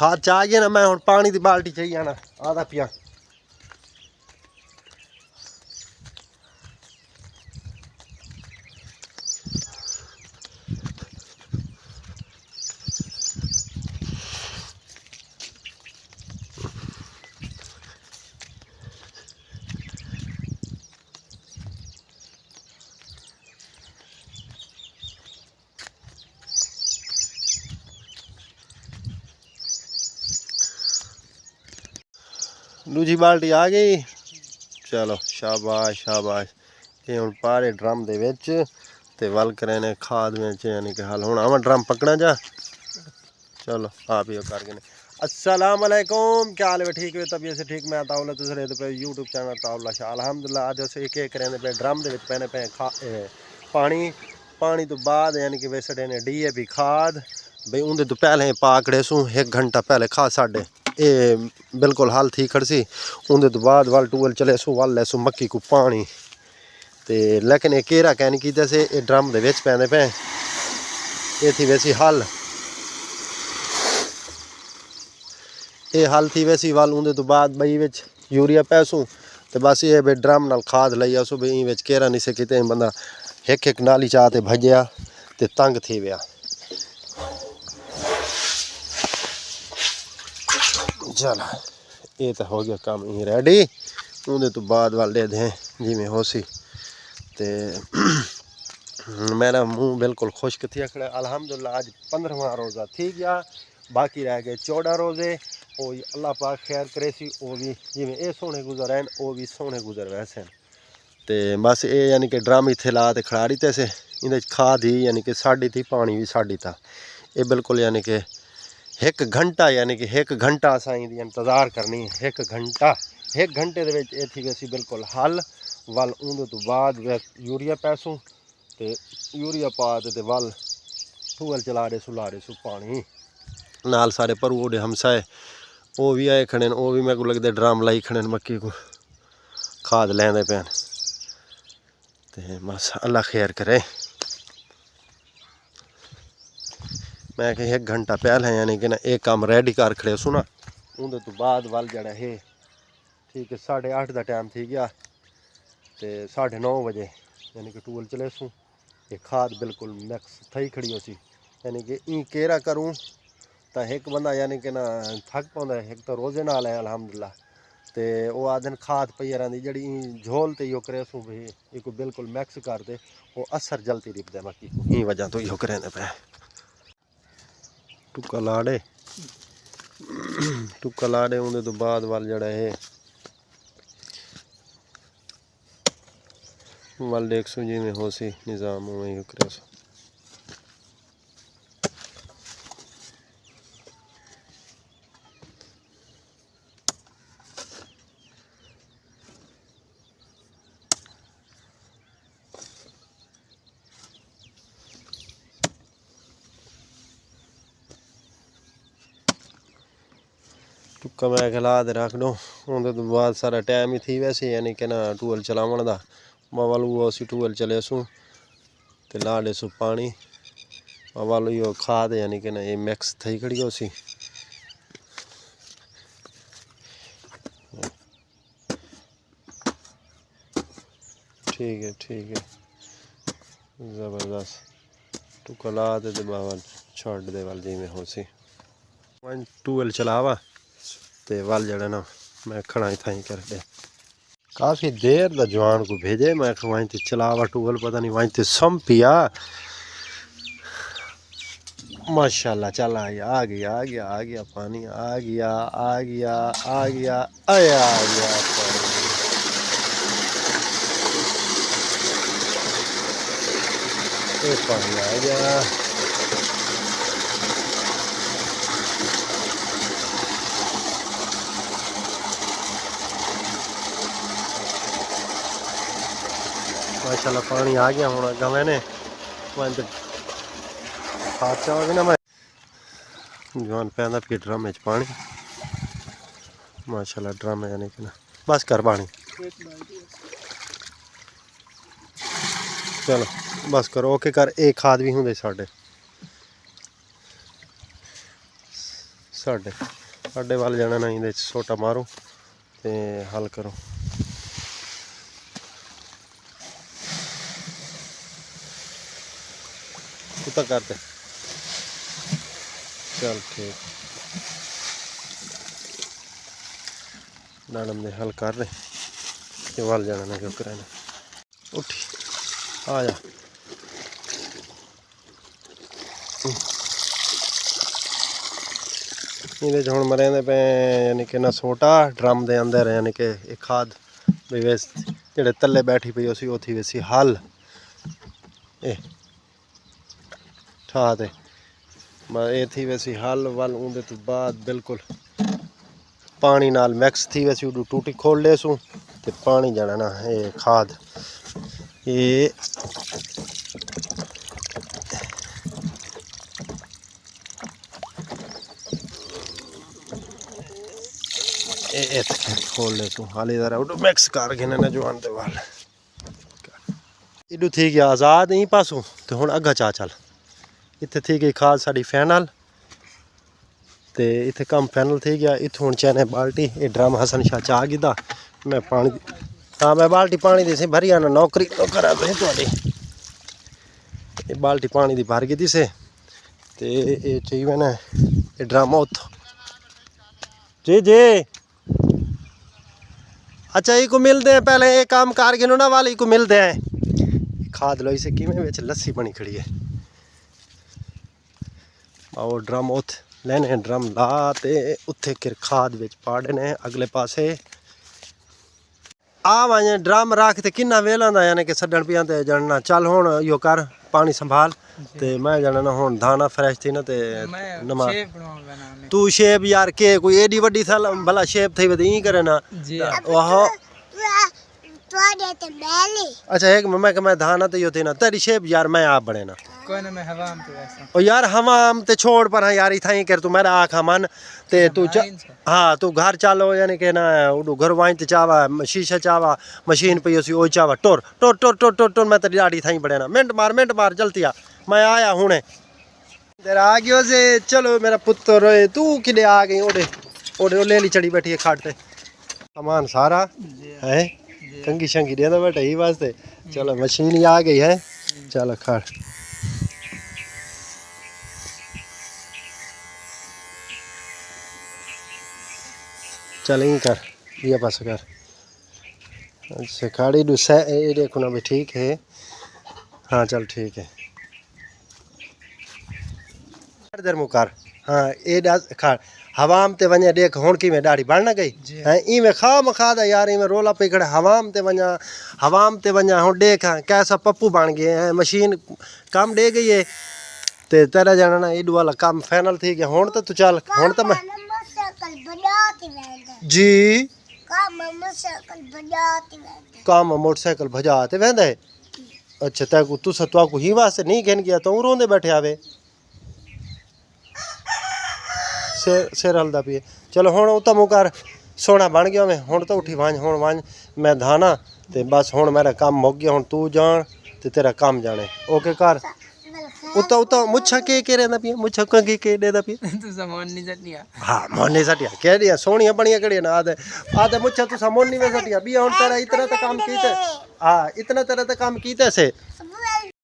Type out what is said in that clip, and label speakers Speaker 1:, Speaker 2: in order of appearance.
Speaker 1: खाद चा गया ना मैं हुण पानी दी बाल्टी चाहिए ना आधा पिया दूजी बाल्टी आ गई। चलो शाबाश शाबाश। ये हुण पारे ड्रम दे विच ते वल करे खाद में यानी कि हल हुण आवां ड्रम पकड़ा जा। चलो आप ही कर गए। अस्सलाम वालेकुम, क्या हाल है? ठीक है, तबीयत से ठीक। मैं ताउला दूसरे पे यूट्यूब चैनल ताउला शाह अल्हम्दुलिल्लाह। आज अस एक करें पे ड्रम दे विच पैने पे पानी तो बाद यानी कि वैसे ने DAP खाद बई उंदे तो पहले पाकड़े सू 1 घंटा पहले खाद साढ़े ये बिल्कुल हल थी खड़सी। उंदे तो बाद वल टूअल चले सू वल ले सू मक्की को पानी ते लेकिन ये केरा कहनी की से ये ड्रम दे विच पैंदे पे ये थी वैसी हल ये हल थी वैसी वल उंदे तो बाद बई विच यूरिया पैसू तो बस ये बे ड्रम नाल खाद लई आसू बई विच केरा नहीं से किते बंदा एक नाली चाह ते भजया ते तंग थी गया। चल ये तो हो गया काम ही रेडी। उन्हें तो बाद वाल दे दें जिमें हो सी ते मेरा मुँह बिल्कुल खुश्क थी खड़ा। अल्हम्दुलिल्लाह आज 15वां रोज़ा थी गया, बाकी रह गए 14 रोज़े। वो अल्लाह पाक खैर करे सी वो भी जिमें ये सोने गुजर हैं वो भी सोने गुजर वैसे ते बस ये यानी कि ड्रम इत्थे ला ते खड़ारी ते से इन खाद ही यानी कि साड़ी थी पानी भी साड़ी था। ये बिल्कुल यानी कि 1 घंटा यानी कि 1 घंटा असां इंतज़ार करनी 1 घंटा। 1 घंटे दे विच थी वैसी बिल्कुल हल वल उंदे तो बाद यूरिया पैसू ते यूरिया पा ते वल टूअल चला रहे सू पानी नाल सारे पर ओडे हमसाए वो भी आए खड़े वो भी मेरे को लगता ड्रम लाई खड़े मक्की को खाद लेंदे पैन ते बस अल्लाह खैर करे। मैं कि 1 घंटा पहले यानी कि ना एक काम रेडी कर खड़े सू ना उनके तो बाद वल जड़ा है ठीक है 8:30 का टाइम थी गया तो 9:30 बजे यानी कि टूअल चले सू ये खाद बिल्कुल मिक्स थी खड़ी हो सी यानी कि ई केरा करूँ तो एक बंदा यानी कि ना थक पाँदा एक तो रोज़े नाल है अल्हम्दुलिल्लाह तो वो आदन खाद पई रही जी झोल तो यो करे सू भाई एक बिल्कुल मिक्स कर दे वो असर जल्दी रिपद मक्की को ई वजह तो यो करें पे टुक्का लाड़े उन्हें तो बाद वाल जड़ा है वाल देख सू जी में हो सी निज़ाम में करे सो। टुक्का मैं खिला दे रख दो उनके तो बाद सारा टाइम ही थी वैसे यानी कि ना टूअल चलावन का वाल वो असी टूअल चले सू तो लाड़े सू पानी वाल यो खाद यानी कि ना ये मिक्स थी खड़ी हो सी। ठीक है ज़बरदस्त टुक्का ला दे बाबा छड़ दे वाल जी में हो सी टूअल चलावा ते वाल जड़ा ना मैं खड़ा थाई कर दे काफ़ी देर दा जवान को भेजे मैं वहीं ते चलावा टूअल पता नहीं वहीं ते सम पिया माशाल्लाह चल आ गया पानी आ गया आया पानी ये पानी आ गया। माशाल्लाह पानी आ गया हूँ अगर मैंने हादसा हो गया ना मैं जवान पैदा फिर ड्रम में पानी माशाल्लाह ड्रम यानी कि ना बस कर पानी चलो बस करो ओके कर एक खाद भी होंगे साढ़े साढ़े वाल जाना ना इहदे सोटा मारो ते हल करो। कुत्ता करते चल ठीक नाड़म दे हल कर रहे ये वाल जाना ना क्यों कराना उठी आ जा ये हुण मरेंदे पे यानी कि ना सोटा ड्रम दे अंदर यानी कि एक खाद भी वेस जेड़े तले बैठी पई उसी उथी वेसी हल ए ठा दे ये थी वैसी हल वल उंदे तो बाद बिल्कुल पानी नाल मिक्स थी वैसी उडू टूटी खोल लेसूं ते पानी जाना ना ये खाद ये खोल लेसूं हाली जरा उडू मिक्स कर के ना जो आंदे वाल इडू थी गया आज़ाद यहीं पासों ते हुण अग्गा चा चल इत्थे थी गई खाद साड़ी फाइनल ते इत्थे कम फाइनल थी गया इत्थों हुण चैने बाल्टी ये ड्रम हसन शाह चा गिदा मैं पानी हाँ मैं बाल्टी पानी दी से भरी आना नौकरी तो करा तो थोड़ी ये बाल्टी पानी दी भर गी से ते ये चाहिए मैंने ये ड्रम उत जी जी अच्छा ये को मिलते हैं पहले ये काम कारगिनो ना वाली को मिलते हैं खाद लो इसे कि में लस्सी बनी खड़ी है और ड्रम उत लेने ड्रम ला ते उत्थे किर खाद विच पा देने अगले पासे आ वने ड्रम रख ते किन्ना वेला दा यानी कि छड्डण पिया ते जानना चल हुण यो कर पानी संभाल ते मैं जाना ना हुण धाना फ्रेश थी ना ते नमा तू शेप यार के कोई एडी वड्डी थल भला शेप थई वदी करे ना ओहो अच्छा एक मैं धाना तो यो थी ना तेरी शेप यार मैं आप बने ना कोई ना मैं हवाम तो ऐसा ओ यार हवाम ते छोड़ पर यार इथाई कर तू मेरा आखा मन ते तू हाँ तू घर चलो यानी कि ना उडू घर वाइन ते चावा शीशा चावा मशीन पे उसी ओ चावा टोर टोर टोर टोर टोर टोर मैं तेरी दाढ़ी थाई बने ना मिनट मार जल्दी आ मैं आया हुणे तेरा आ गयो से चलो मेरा पुत्र तू किदे आ गई ओडे ओडे ले ली चढ़ी बैठी है खाट ते सामान सारा है कंगी शंगी दे दो बेटा ही वास्ते चलो मशीन ही आ गई है चलो खड़ चल ही कर ये पास कर अच्छा खाड़ी डू से ये देखो ना भी ठीक है हाँ चल ठीक है इधर मुकर हाँ ये खाड़ हवाम ते वने देख हुण की में दाढ़ी बढ़ न गई है ई में खा मखादा यार ई में रोला पे खड़े हवाम ते वना हुण देख कैसा पप्पू बन गए हैं मशीन काम दे गई है ते तेरा जाना ना इडू वाला काम फाइनल थी गया हुण तो तू चल हुण तो मैं जी काम मोटरसाइकिल भजाते वेंदे अच्छा तैको तुसा तो ही वास्ते नहीं कहन गया तो रोंदे बैठे आवे सिर हलदा पिए चलो हुण उत्ता मुकर सोना बन गया मैं हुण तो उठी वांज हुण वांज मैं धाना ते बस हुण मेरा काम मुक गया हुण तू जान ते तेरा काम जाने ओके कर उता उता मुच्छा के रहंदा पिए मुच्छा कंगी के देदा पिए तुसा मोन्नी सटिया हां मोन्नी सटिया के दिया सोनिया बणिया कड़ी ना आदे मुच्छा तुसा मोन्नी में सटिया बिया हुण तेरा इतना तो काम कीते हां इतना तेरा तो काम कीते से